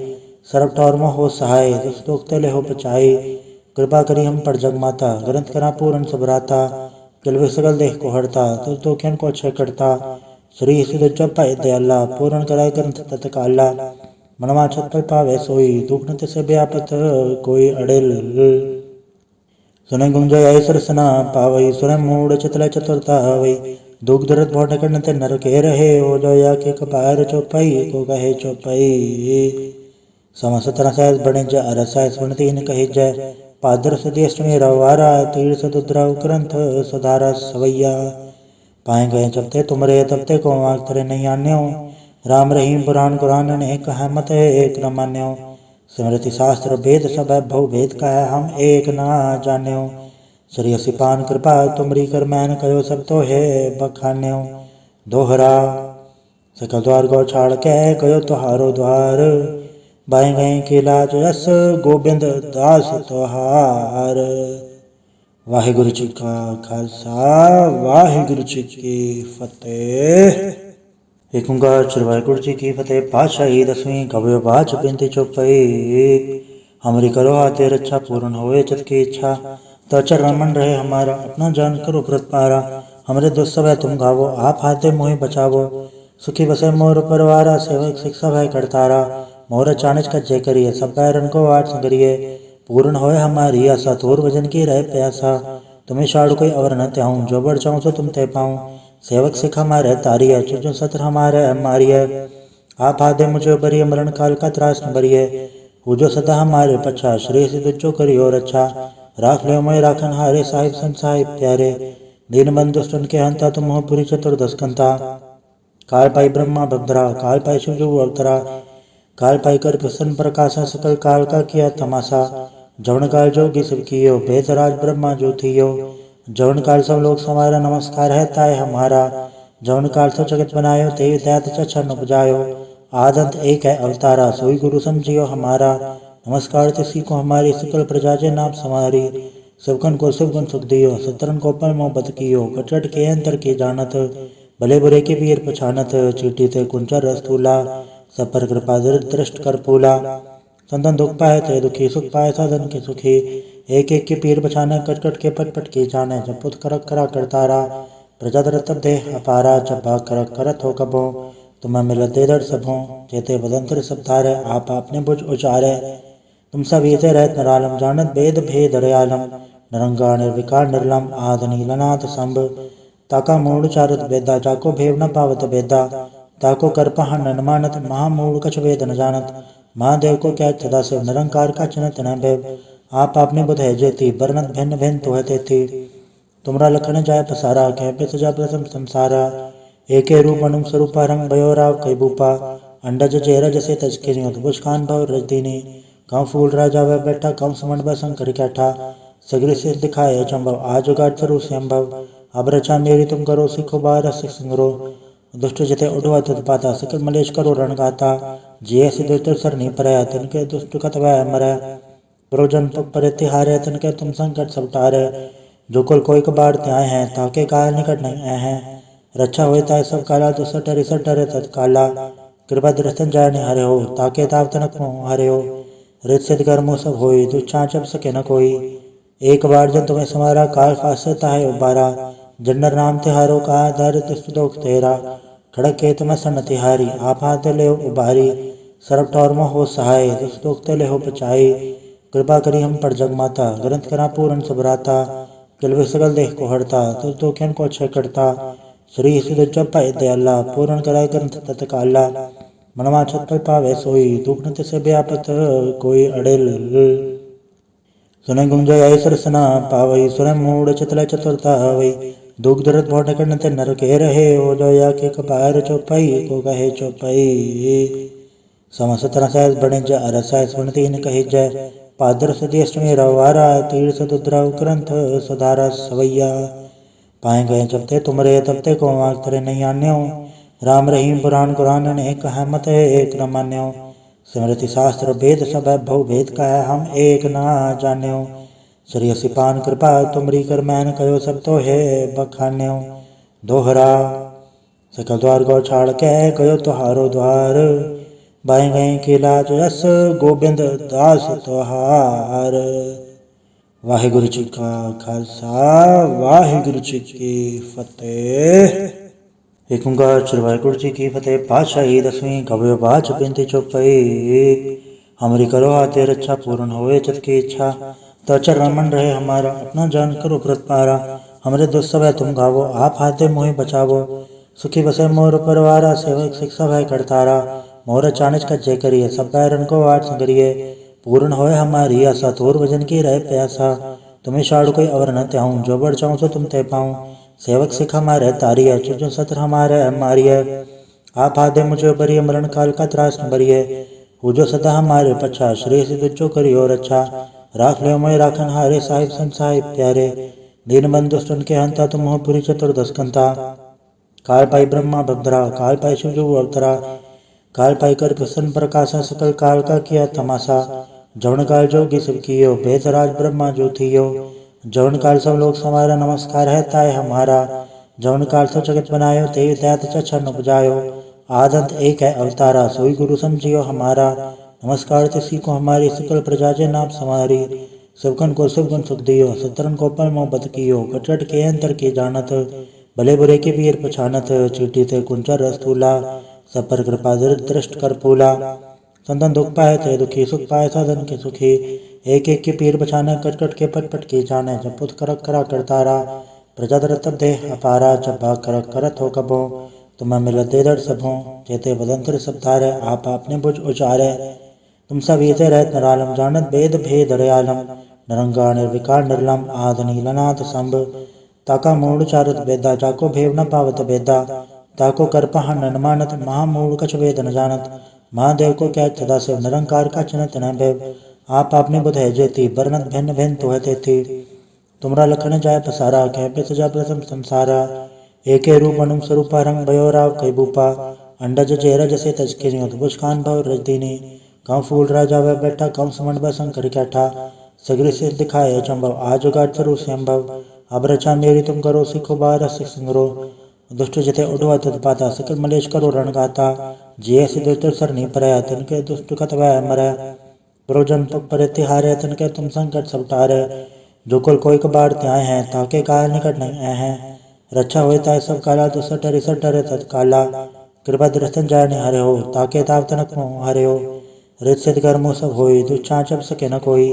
सरब टौर हो सहाय दुख ले हो बचाई। कृपा करी हम पर जग माता ग्रंथ करा पूरन सबराता। किलवे सगल देह को हरता तुझ दुखियन को क्षय करता। श्री सिद्ध जप पाए दयाला पूर्ण कराय ग्रंथ तत्काला। मनवा छत पर पावे सोई दुख न तिसे व्यापत कोई अड़ेल। सुने गुंजय सरसना पावई सुने मूड चितल चतुरता हवई। दुख दरद भोट करन ते नर के रहे हो जो या के कपार चौपाई को कहे चौपाई। समस्त रसायस बने ज अरसायस सुनती न कही जय। पादर सदेश में रवारा तीर्थ दुद्रा ग्रंथ सुधारा सवैया। पाए गए जबते तुमरे तबते को आग तरे नहीं आन्यो। राम रहीम पुराण कुरान ने कहा मत एक न मान्यो। स्मृति शास्त्र भेद सब भव भेद कह हम एक ना जान्यो। श्री सिपान कृपा तुमरी कर मैन कयो सब तो है बखान्यो। दोहरा सकल द्वार गौ छाड़ के कयो तुहारो द्वार। बाएं गए के लाज यस गोबिंद दास तुहार। वाहिगुरु जी का खालसा वाहिगुरु जी की फतेह। एक ओंकार श्री वाहिगुरु जी की फतेह। पातशाही दसवीं कवि बाच बिनती चौपाई। हमारी करो हाथे रक्षा पूर्ण होए चित की इच्छा। तो चरण मन रहे हमारा अपना जान करो व्रत पारा। हमरे दुष्ट सब है तुम गावो आप हाथे मोहि बचावो। सुखी बसे मोर परवारा सेवक शिक्षा भय करतारा। मोर चाणच का जय करिए सब पैरन को आठ संगरिए। पूर्ण होए हमारी आशा थोर भजन की रहे प्यासा। तुम्हें शाड़ कोई अवर न त्याऊं जो बढ़ चाहूँ सो तुम ते पाऊँ। सेवक सिख हमारे तारिय चुजो सत्र हमारे मारिय। आप आदे मुझे बरिय मरण काल का त्रास न बरिय। पूजो सदा हमारे पछा श्री सिद्ध जो करियो रक्षा। राख ले मैं राखन हारे साहिब संत साहिब प्यारे। दीन बंधु सुन के हंता तुम हो पुरी चतुर्दश कंता। काल पाई ब्रह्मा भद्रा काल पाई शिव जो अवतरा। काल पाई कर प्रसन्न प्रकाशा सकल काल का किया तमाशा। जवन काल जोगी सब कियो भेदराज ब्रह्मा जो थियो। जवन काल सब लोग समारा नमस्कार है ताय हमारा। जवन काल सब जगत बनायो ते दैत चछन उपजायो। आदंत एक है अवतारा सोई गुरु समझियो हमारा। नमस्कार तिसी को हमारी सकल प्रजा जे नाम समारी। सबकन को सब गुण सुख दियो सतरन को पल मोह बत कियो। कटरट के अंतर के जानत भले बुरे के पीर पछानत। चीटी ते कुंचर रस्तूला सब पर कृपा दृष्ट कर फूला। संतन दुख पाए थे दुखी सुख पाए साधन के सुखी। एक एक के पीर बछाने कट कट के पट पट के जाने। जपुत करक करा करतारा प्रजा दरत देह अपारा। जब भाग करक करत हो कबो तुम्हें मिलत दे दर सबों। जेते बदंतर सब तारे आप आपने बुझ उचारे। तुम सब ये रहत नरालम जानत वेद भेद दयालम। नरंगा निर्विकार निर्लम आद नीलनाथ संभ। ताका मूड चारत वेदा जाको भेव न पावत वेदा। ताको कर पहन न मानत महामूड कछ वेद न जानत। महादेव को क्या सदा शिव निरंकार का चिन्हत न भैव। आप आपने बुध है जेती वर्णत भिन्न भिन्न तो है तेती। तुमरा लखन जाय पसारा कह पे सजा प्रथम संसारा। एके रूप अनुम स्वरूपा रंग भयो राव कई बूपा। अंडज चेहरा जैसे तजके अद्भुत खान भव रजदीनी कम फूल राजा वह बैठा कम समण व शंकर कैठा सगरी से दिखाए चंभव आज उगाट स्वरूप संभव अब रचा मेरी तुम करो सिखो बार सिख संगरो दुष्ट जिते उड़वा तत्पाता सकल मलेश करो रण गाता जिये सिद्धो तर सरनी परया तिनके दुष्ट कत वह मरै प्रोजन पर तिहारे तिनके तुम संकट सब टारे जो कुल कोई कबाड़ त्याय हैं ताके काल निकट नहीं आए हैं रक्षा होता है सब काला तो सटर तत्काला कृपा दृष्टन जाय ने हरे हो ताके ताप तनक हरे हो रित सिद्ध कर्मो सब होई दुच्छा चप सके न कोई एक बार जब तुम्हें समारा काल फासता है उबारा जन्नर नाम तिहारो का दर दुख तेरा खड़क के तुम्हें सन तिहारी आप हाथ ले उबारी सरब टौर हो सहाय दुख ले हो पचाई कृपा करी हम पर जग माता ग्रंथ करा पूर्ण सबराता किलवे सगल देह को हड़ता तो खेन को अच्छे करता श्री सिद्ध जप दयाला पूर्ण कराय ग्रंथ तत्काला मनवा छत पर पावे सोई दुख नत से व्यापत कोई अड़ेल सुने गुंजय ऐसर सना पावई सुने मूड चतल चतुरता हवई दुख दर्द भोट करते नर के रहे हो जो या के कपार चौपाई को कहे चौपाई समस्त रसायस बने ज अरसाय सुनती न कहे जय पादर सदेष्टमी रवारा तीर्थ दुद्राव ग्रंथ सुधारा सवैया पाए गए जबते तुमरे तबते को मांग तरे नहीं आन्यो राम रहीम पुराण कुरान ने कहा मत एक न मान्यो स्मृति शास्त्र वेद सब भव भेद का है हम एक ना जान्यो श्री सिपान कृपा तुमरी कर मैन कयो सब तो है बखान्यो दोहरा सकल द्वार गौ छाड़ के कयो तुहारो द्वार बाएं गए के लाज यस गोबिंद दास तुहार। वाहिगुरु जी का खालसा वाहिगुरु जी की फतेह। एक ओंकार श्री वाहिगुरु जी की फतेह। पातशाही 10वीं कवि बाच बिनती चौपाई। हमारी करो हाथे रक्षा पूर्ण होए चित की इच्छा तो चरण मन रहे हमारा अपना जान करो व्रत पारा। हमरे दुष्ट सब है तुम गावो आप हाथे मोहि बचावो सुखी बसे मोर परवारा सेवक शिक्षा भय करतारा। मोर चाणच का जय करिए सब बैरन को वाट संगरिए पूर्ण होए हमारी आशा तोर वजन की रहे प्यासा। तुम्हें शाड़ कोई अवर न त्याऊं जो बढ़ जाऊं सो तुम ते पाऊं सेवक सिख हमारे तारिय चुजो सत्र हमारे मारिय आप आदे मुझे बरिय मरण काल का त्रास न बरिय पूजो सदा हमारे पछा श्री सिद्धो करियो रक्षा। राख ले मोय राखन हारे साहिब संत साहिब प्यारे दीन बंधु सुन के हंता तुम हो पुरी चतुर्दश कंता। काल पाई ब्रह्मा भद्रा काल पाई शिव अवतरा काल पाई कर प्रसन्न प्रकाशा सकल काल का किया तमाशा। जवन काल जोगी सब कियो भेदराज ब्रह्मा जो थियो जवन काल सब लोग समारा नमस्कार है ताय हमारा। जवन काल सब जगत बनायो ते दैत चरण उपजायो आदंत एक है अवतारा सोई गुरु समझियो हमारा। नमस्कार तिसी को हमारी सकल प्रजा जे नाम समारी सबकन को सब गुण सुख दियो सतरन को पल मोहब्बत कियो कटट के अंतर के जानत भले बुरे के वीर पछानत चीटी थे कुंचर रस्तूला सब पर कृपा दृष्ट कर फूला। संतन दुख पाए थे दुखी सुख पाए साधन के सुखी एक एक के पीर बचाने कट कट के पट पट के जाने जब पुत करक करा करतारा प्रजा दरत देह अपारा जब भाग करक करत हो कबो तुम्हें मिलत दे दर सबों जेते वदंतर सब धारे आप अपने बुझ उचारे। तुम सब इसे रहत नरालम जानत वेद भेद दयालम नरंगा निर्विकार निर्लम आद नीलनाथ संभ ताका मूड चारत वेदा जाको भेव न पावत वेदा ताको कर पहा न मानत महामूड कछ वेद न जानत महादेव को क्या सदा शिव निरंकार का चिन्हत न भेव आप आपने बुध है जेती बरनत भिन्न भिन्न तो है थी तुमरा लखन जाय पसारा कह पे सजा प्रथम संसारा। एके रूप अनुम स्वरूपा रंग भयो राव कई बूपा अंडज चेहरा जैसे तजके अद्भुत खान भव रजदीनी कम फूल राजा वह बैठा कम समण व शंकर कैठा सगरी से दिखाए चंभव आज उगाट स्वरूप संभव अब रचा मेरी तुम करो सिखो बार सिख संगरो दुष्ट जिते उड़वा तत्पाता सकल मलेश करो रण गाता जिये सिद्धो सरनी परया तिनके दुष्ट कत वह मरै प्रोजन पर तिहारे तिनके तुम संकट सब टारे जो कुल कोई कबाड़ त्याय हैं ताके काल निकट नहीं आए हैं रक्षा होता है सब काला तो सटर तत्काला कृपा दृष्टन जाय ने हरे हो ताके ताप तनक हरे हो रित सिद्ध कर्मो सब होई दुच्छा चप सके न कोई।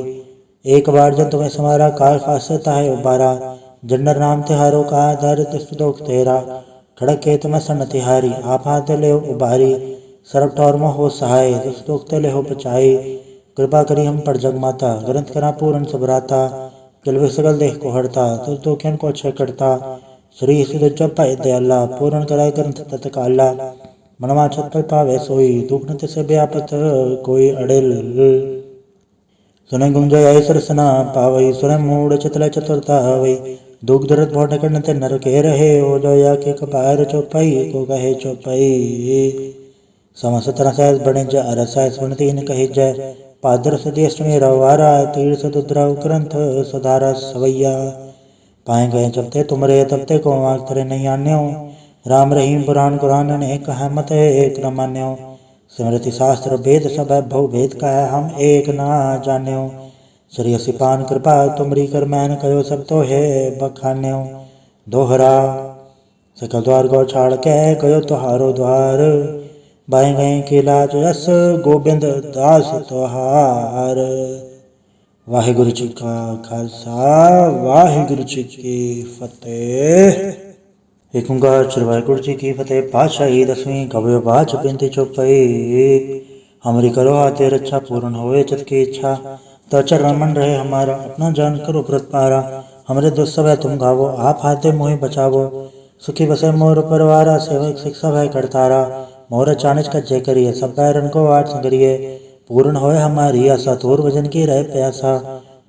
एक बार जब तुम्हें समारा काल फासता है उबारा जन्नर नाम तिहारो का दर दुख तेरा खड़क के तुम्हें सन तिहारी आप हाथ ले उबारी सरब टौर हो सहाय दुख ले हो पचाई कृपा करी हम पर जग माता ग्रंथ करा पूर्ण सबराता किलवे सगल देह को हड़ता तो खेन को अच्छे करता श्री सिद्ध जप दयाला पूर्ण कराय ग्रंथ तत्काला। मनवा छत पर पावे सोई, दुख न तिसे व्यापत कोई अड़िल। सुने गुंजय ऐसर सना पावई, सुने मूड चितल चतुरता हवई। दुख दर्द भोट कर ते नर के रहे, हो जो या के कपार चौपाई को कहे चौपाई। समस्त रसायस बने ज अरसाय सुनती न कही जय, पादर सदी अष्टमी रवारा तीर्थ दुद्रव ग्रंथ सुधारा सवैया। पाए गए जब ते तुमरे तब ते को आग तरे नहीं आन्यो, राम रहीम पुराण कुरान ने कहा मत एक न मान्यो। स्मृति शास्त्र वेद सब भव भेद का है, हम एक ना जान्यो। श्री सिपान कृपा तुमरी कर मैन कयो सब तो है बखान्यो। दोहरा सकल द्वार गौ छाड़ के कयो तुहारो द्वार, बाएं गए के लाज यस गोबिंद दास तुहार। वाहिगुरु जी का खालसा, वाहिगुरु जी की फतेह। एक ओंकार श्री वाहिगुरु जी की फतेह। पातशाही दसवीं कवि बाच बिनती चौपाई, हमारी करो हाथे रक्षा पूर्ण होए चित की इच्छा। तो चरण मन रहे हमारा, अपना जान करो व्रत पारा। हमरे दुष्ट सब है तुम गावो, आप हाथे मोहि बचावो। सुखी बसे मोर परवारा, सेवक शिक्षा भय करतारा। मोर चानिच का जय करिए, सब बैरन को आठ संगरिए। पूर्ण होए हमारी आशा, तोर भजन की रहे प्यासा।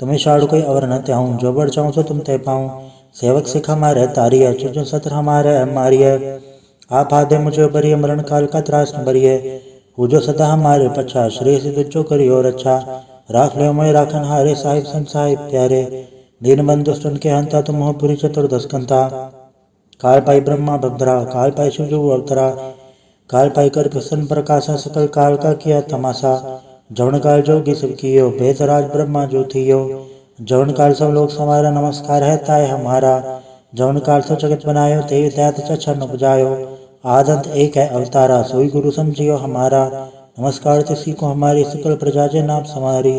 तुम्हें शाड़ कोई अवर न त्याऊं, जो बढ़ चाहूँ सो तुम ते पाऊं। सेवक सिख हमारे तारिय, चुजो सत्र हमारे मारिय। आप हाथे मुझे बरिय, मरण काल का त्रास न बरिय। पूजो सदा हमारे पच्छा, श्री सिद्ध जो करियो रक्षा। राख लियो मोय राखन हारे, साहिब संत साहिब प्यारे। दीन बंधु सुन के हंता, तुम हो पुरी चतुर्दश कंता। काल पाई ब्रह्मा भद्रा, काल पाई शिव जो अवतरा। काल पाई कर प्रसन्न प्रकाशा, सकल काल का किया तमाशा। जवन काल जोगी सब कियो, बेतराज ब्रह्मा जो थियो। जवन काल सब लोग समारा, नमस्कार है ताय हमारा। जवन काल सब जगत बनायो, ते दैत चछन उपजायो। आदंत एक है अवतारा, सोई गुरु समझियो हमारा। नमस्कार तिसी को हमारी, सकल प्रजा जे नाम समारी।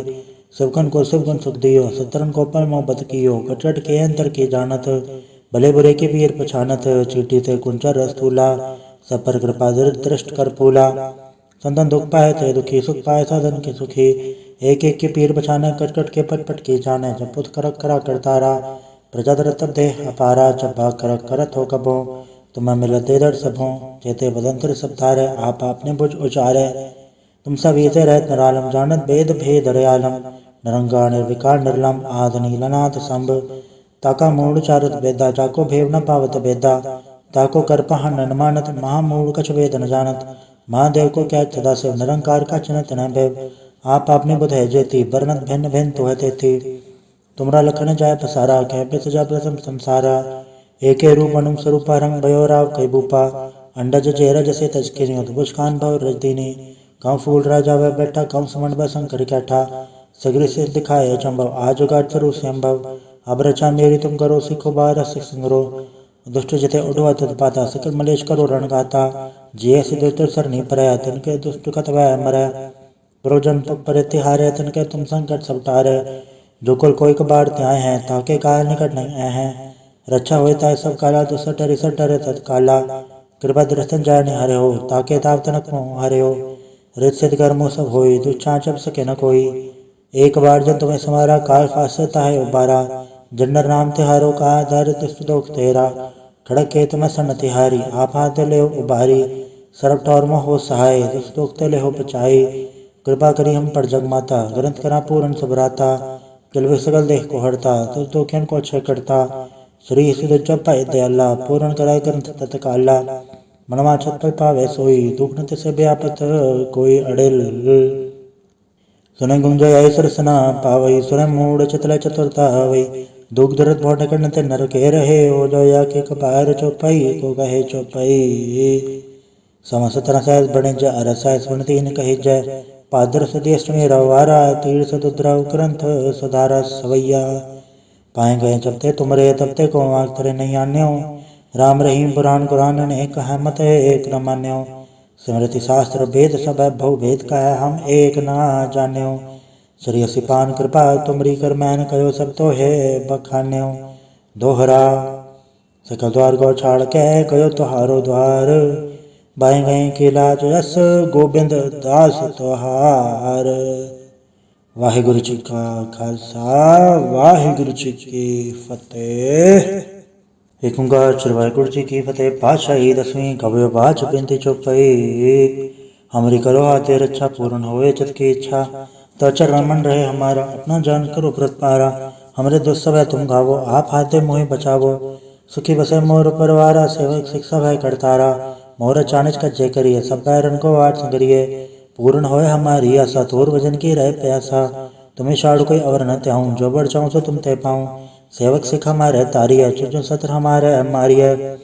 सबकन को सब गुण सुख दियो, सतरन को पल मोहब्बत कियो। कटट के अंतर के जानत, भले बुरे के पीर पछानत। चीटी ते कुंचर रस्तूला, सब पर कृपा दृष्ट कर फूला। संतन दुख पाए थे दुखी, सुख पाए साधन के सुखी। एक एक के पीर बछाने, कट कट के पट पट के जाने। जब पुत करक करा करतारा, प्रजा दर तब देह अपारा। जब भाग करक करत हो कबो, तुम्हें मिलत दे दर सबों। जेते बदंतर सब तारे, आप आपने बुझ उचारे। तुम सब ये रहत नरालम, जानत वेद भेद रयालम। नरंगा निर्विकार निर्लम, आद नीलनाथ संभ। ताका मूड चारत वेदा, जाको भेव न पावत वेदा। ताको कर पहन न मानत, महामूड कछ वेद न जानत। महादेव को क्या सदा शिव, निरंकार का चिन्हत न भैव। आप आपने बुध है जेती, बरनत भिन्न भिन्न तो है तेती। तुमरा लखन जाय पसारा, कह पे सजा प्रथम संसारा। एके रूप अनुम स्वरूपा, रंग भयो राव कई भूपा। अंडज जेरज से तज के नियत, बुझकान भव रजदीनी। कौ फूल राजा वह बैठा, कौ समन व शंकर कैठा। सगरी से दिखाए चंबव, आज उगाट स्वरू संभव। अब रचा मेरी तुम करो, सिखो बार सिख संगरो। दुष्ट जते उठवा तुद पाता, सकल मलेश करो रण गाता। जिये सिद्धि सर नहीं परया, तिनके दुष्ट कत वह मरै। प्रोजन पर तिहारे, तिनके तुम संकट सब टारे। जो कुल कोई कबाड़ त्याय हैं, ताके काल निकट नहीं आए हैं। रक्षा होए ताय सब काला, दुसर टरे तत्काला। कृपा दृष्टन जाय नहीं हरे हो, ताके ताव तनक मोह हरे हो। रित सिद्ध कर्मो सब होई, दुच्छा जब सके न कोई। एक बार जब तुम्हें समारा, काल फासता है उबारा। जन्नर नाम तिहारो कहा, दारिद्र दुख तेरा। खड़क के तुम्हें सन तिहारी, आप हाथ ले उबारी। सरब टौर में हो सहाय, दुख ले हो बचाई। कृपा करी हम पर जग माता, ग्रंथ करा पूरन सबराता। किलवे सकल देह को हरता, तुझ दुखियन को क्षय करता। श्री सिद्ध जप पाए दयाला, पूर्ण कराय ग्रंथ तत्काला। मनवा छत पर पावे सोई, दुख न तिसे व्यापत कोई अड़िल। सुने गुंजय ऐसर सना पावई, सुने मूड चितल चतुरता हवई। दुख दर्द भोट कर ते नर के रहे, हो जो या के कपार चौपाई को कहे चौपाई। समस्त रसायस बने ज अरसाय सुनती न कही जय, पादर सदी अष्टमी रवारा तीर्थ दुद्रव ग्रंथ सुधारा सवैया। पाए गए जब ते तुमरे तब ते को आग तरे नहीं आन्यो, राम रहीम पुराण कुरान ने कहा मत एक न मान्यो। स्मृति शास्त्र वेद सब भव भेद का है, हम एक ना जान्यो। श्री सिपान कृपा तुमरी कर मैन कयो सब तो है बखान्यो। दोहरा सकल द्वार गौ छाड़ के कयो तुहारो द्वार, बाएं गए के लाज यस गोबिंद दास तुहार। वाहिगुरु जी का खालसा, वाहिगुरु जी की फतेह। एक ओंकार श्री वाहिगुरु जी की फतेह। पातशाही दसवीं कवि बाच बिनती चौपाई। हमारी करो हाथे रक्षा पूर्ण होए चित की इच्छा। तो चरण मन रहे हमारा अपना जान करो व्रत पारा। हमरे दुष्ट सब है तुम गावो आप हाथे मोहि बचावो। सुखी बसे मोर परिवारा सेवक शिक्षा भय करतारा। मोर चानिज का जय करिए सब बैरन को वाट संगरिए। पूर्ण होए हमारी आशा तोर भजन की रहे प्यासा। तुम्हें शाड़ कोई अवर न त्याऊं जो बढ़ चाहूँ सो तुम ते पाऊँ। सेवक सिख हमारे तारी है चुजो सत्र हमारे हमारी है।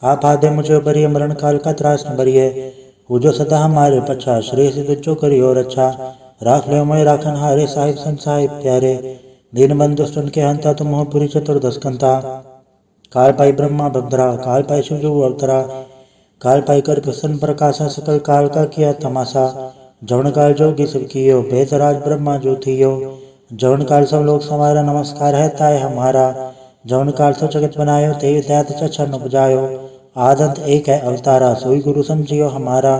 आप आदे मुझे बरिए मरण काल का त्रास न बरिए। पूजो सदा हमारे पछा श्री सिद्ध जो करियो रक्षा। राख ले मैं राखन हारे साहिब संत साहिब प्यारे। दीन बंधु सुन के हंता तुम हो पुरी चतुर्दश कंता। काल पाई ब्रह्मा बंदरा काल पाई शिव जो अवतरा। काल पाई कर प्रसन्न प्रकाशा सकल काल का किया तमाशा। जवन काल जोगी सब कियो बेतराज ब्रह्मा जो थियो। जवन काल सब लोग समारा नमस्कार है ताय हमारा। जवन काल सब जगत बनायो ते दैत चछन उपजायो। आदंत एक है अवतारा सोई गुरु समझियो हमारा।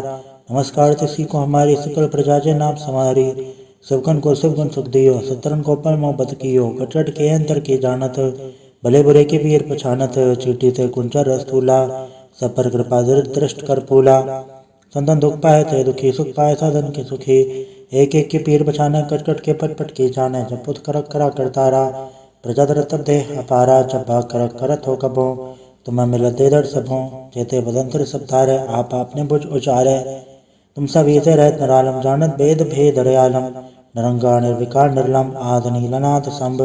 नमस्कार तिसी को हमारी सकल प्रजा जे नाम समारी। सबकन को सब गुण सुख दियो सत्रन को पल मोहब्बत कियो। कटट के अंतर की जानत भले बुरे की पीर पछानत। चीटी ते कुंचर रस्तूला सब पर कृपा दृष्ट कर फूला। संतन दुख पाए ते दुखी सुख पाए साधन के सुखी। एक एक के पीर बछाने कट कट के पट पट के जाने। जब पुत करक करा करतारा प्रजा दर तब दे अपारा। जब भाग करक करत हो कबो तुम्हें मिलत दे दर सबों। जेते बदंतर सब तारे आप आपने बुझ उचारे। तुम सब ये रहत नरालम जानत वेद भेद रयालम। नरंगा निर्विकार निर्लम आद नीलनाथ संभ।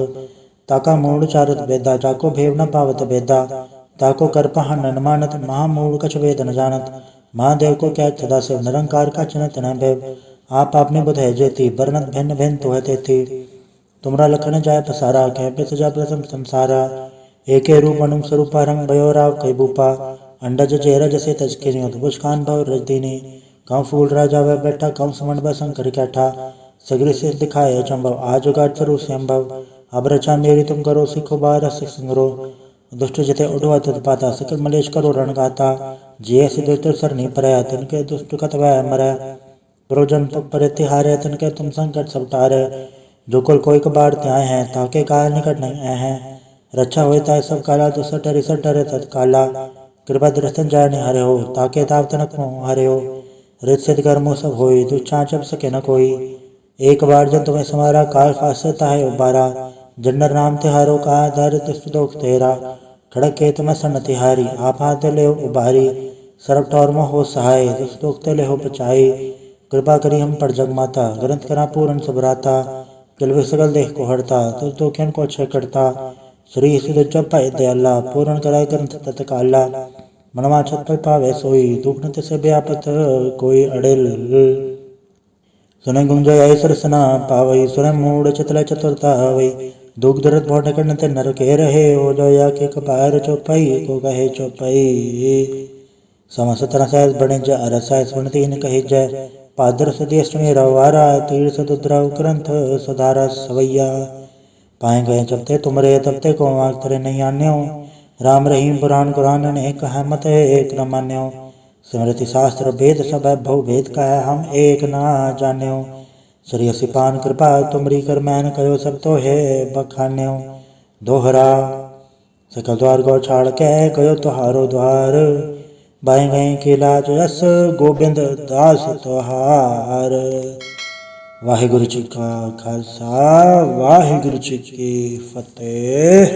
ताका मूड चारत वेदा जाको भेव न पावत वेदा। ताको कर पहन न मानत महामूड कछ वेद न जानत। महादेव को क्या सदा शिव निरंकार का चिन्हत न भैव। आप आपने बुध है जेती बरनत भिन्न भिन्न तो है तेती। तुमरा लखन जाय पसारा कह पे सजा प्रथम संसारा। एके रूप अनुम स्वरूपा रंग भयो राव कई बूपा। अंडज चेहरा जैसे तजकिनी उद्भुज खान भव रजदीनी। कौ फूल राजा वह बैठा कौ समण व शंकर कैठा। सगरी से दिखाए चंभव आज उगाट स्वरूप संभव। अब रचा मेरी तुम करो सिखो बार सिख संगरो। दुष्ट जिते उड़वा तत्पाता सकल मलेश करो रण गाता। जिये सिद्ध सरनी परया तिनके दुष्ट कत वह मरै। प्रोजन पर तिहारे तिनके तुम संकट सब टारे। जो कुल कोई कबाड़ त्याय हैं ताके काल निकट नहीं आए हैं। रक्षा होए ताय सब काला दुसठ डरे तत्काला। कृपा दृष्टन जाय निहारे हो ताके ताव तनक मोह हरे हो। रित सिद्ध कर्मो सब होई दुच्छा जब सके न कोई। एक बार जब तुम्हें समारा काल फासता है उबारा। जन्नर नाम तिहारो का धर दुख तेरा। खड़क के तुम्हें सन तिहारी आप हाथ ले उबारी। सरब टौर में हो सहाय दुख ले हो बचाई। कृपा करी हम पर जग माता ग्रंथ करा पूर्ण सबराता। किलवे सगल देह को हरता तो खेन को अच्छे करता। श्री सिद्ध जब पाए दयाला पूर्ण कराए ग्रंथ तत्काला। मनवा छत पर पावे सोई दुख नत से व्यापत कोई अड़ेल। सुने गुंजय सरसना पावई सुने मूड चतल चतुरता हवई। दुख दर्द भोट करते नर के रहे हो जो या के कपार चौपाई को कहे चौपाई। समस्त रसायस बने ज अरसाय सुनती न कहे जय। पादर सदेश में रवारा तीर सदुद्रव ग्रंथ सुधारा सवैया। पाए गए जब ते तुमरे तब ते को आग तरे नहीं आन्यो। राम रहीम पुराण कुरान ने कहा मत एक न मान्यो। स्मृति शास्त्र वेद सब भव भेद का है हम एक ना जान्यो। श्री सिपान कृपा तुमरी कर मैन कयो सब तो है बखान्यो। दोहरा सकल द्वार गौ छाड़ के कयो तुहारो द्वार। बाएं गए के लाज यस गोबिंद दास तुहार। वाहिगुरु जी का खालसा वाहिगुरु जी की फतेह।